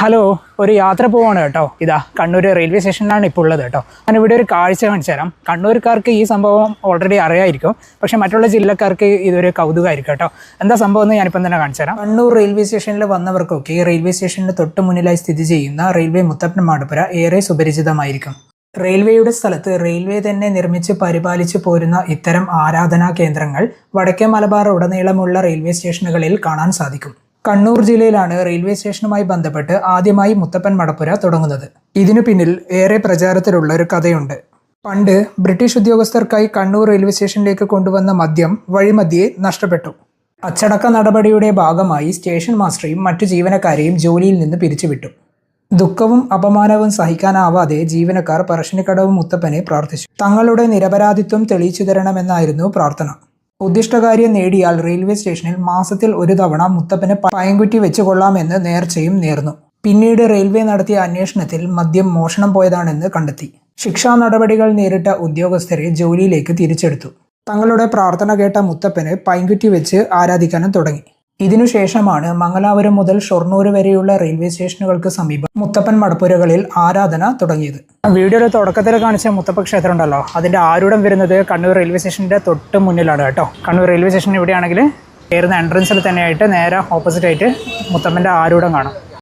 Hello, ഒരു യാത്ര പോവാണ് കേട്ടോ. ഇതാ കണ്ണൂർ റെയിൽവേ സ്റ്റേഷനിലാണ് ഇപ്പോൾ ഉള്ളത് കേട്ടോ. ഞാനിവിടെ ഒരു കാഴ്ച കാണിച്ചു തരാം. കണ്ണൂർക്കാർക്ക് ഈ സംഭവം ഓൾറെഡി അറിയായിരിക്കും, പക്ഷേ മറ്റുള്ള ജില്ലക്കാർക്ക് ഇതൊരു കൗതുകമായിരിക്കും കേട്ടോ. എന്താ സംഭവം എന്ന് ഞാനിപ്പം തന്നെ കാണിച്ചു തരാം. കണ്ണൂർ റെയിൽവേ സ്റ്റേഷനിൽ വന്നവർക്കൊക്കെ റെയിൽവേ സ്റ്റേഷന് തൊട്ട് മുന്നിലായി സ്ഥിതി ചെയ്യുന്ന റെയിൽവേ മുത്തപ്പൻ മാടപ്പുര ഏറെ സുപരിചിതമായിരിക്കും. റെയിൽവേയുടെ സ്ഥലത്ത് റെയിൽവേ തന്നെ നിർമ്മിച്ച് പരിപാലിച്ചു പോരുന്ന ഇത്തരം ആരാധനാ കേന്ദ്രങ്ങൾ വടക്കേ മലബാർ ഉടനീളമുള്ള റെയിൽവേ സ്റ്റേഷനുകളിൽ കാണാൻ സാധിക്കും. കണ്ണൂർ ജില്ലയിലാണ് റെയിൽവേ സ്റ്റേഷനുമായി ബന്ധപ്പെട്ട് ആദ്യമായി മുത്തപ്പൻ മടപ്പുര തുടങ്ങുന്നത്. ഇതിനു പിന്നിൽ ഏറെ പ്രചാരത്തിലുള്ള ഒരു കഥയുണ്ട്. പണ്ട് ബ്രിട്ടീഷ് ഉദ്യോഗസ്ഥർക്കായി കണ്ണൂർ റെയിൽവേ സ്റ്റേഷനിലേക്ക് കൊണ്ടുവന്ന മദ്യം വഴിമധ്യേ നഷ്ടപ്പെട്ടു. അച്ചടക്ക നടപടിയുടെ ഭാഗമായി സ്റ്റേഷൻ മാസ്റ്ററെയും മറ്റു ജീവനക്കാരെയും ജോലിയിൽ നിന്ന് പിരിച്ചുവിട്ടു. ദുഃഖവും അപമാനവും സഹിക്കാനാവാതെ ജീവനക്കാർ പറശ്ശിനിക്കടവ് മുത്തപ്പനെ പ്രാർത്ഥിച്ചു. തങ്ങളുടെ നിരപരാധിത്വം തെളിയിച്ചു തരണമെന്നായിരുന്നു പ്രാർത്ഥന. ഉദ്ദിഷ്ടകാര്യം നേടിയാൽ റെയിൽവേ സ്റ്റേഷനിൽ മാസത്തിൽ ഒരു തവണ മുത്തപ്പന് പയൻകുറ്റി വെച്ചു കൊള്ളാമെന്ന് നേർച്ചയും നേർന്നു. പിന്നീട് റെയിൽവേ നടത്തിയ അന്വേഷണത്തിൽ മദ്യം മോഷണം പോയതാണെന്ന് കണ്ടെത്തി. ശിക്ഷാ നടപടികൾ നേരിട്ട ഉദ്യോഗസ്ഥരെ ജോലിയിലേക്ക് തിരിച്ചെടുത്തു. തങ്ങളുടെ പ്രാർത്ഥന കേട്ട മുത്തപ്പന് പൈൻകുറ്റി വെച്ച് ആരാധിക്കാനും തുടങ്ങി. ഇതിനുശേഷമാണ് മംഗലാപുരം മുതൽ ഷൊർണൂർ വരെയുള്ള റെയിൽവേ സ്റ്റേഷനുകൾക്ക് സമീപം മുത്തപ്പൻ മടപ്പുരകളിൽ ആരാധന തുടങ്ങിയത്. വീഡിയോയുടെ തുടക്കത്തിൽ കാണിച്ച മുത്തപ്പ ക്ഷേത്രം ഉണ്ടല്ലോ, അതിൻ്റെ ആരൂഢം വരുന്നത് കണ്ണൂർ റെയിൽവേ സ്റ്റേഷൻ്റെ തൊട്ട് മുന്നിലാണ് കേട്ടോ. കണ്ണൂർ റെയിൽവേ സ്റ്റേഷൻ ഇവിടെയാണെങ്കിൽ കയറുന്ന എൻട്രൻസിൽ തന്നെയായിട്ട് നേരെ ഓപ്പോസിറ്റ് ആയിട്ട് മുത്തപ്പൻ്റെ ആരൂഢം കാണാം.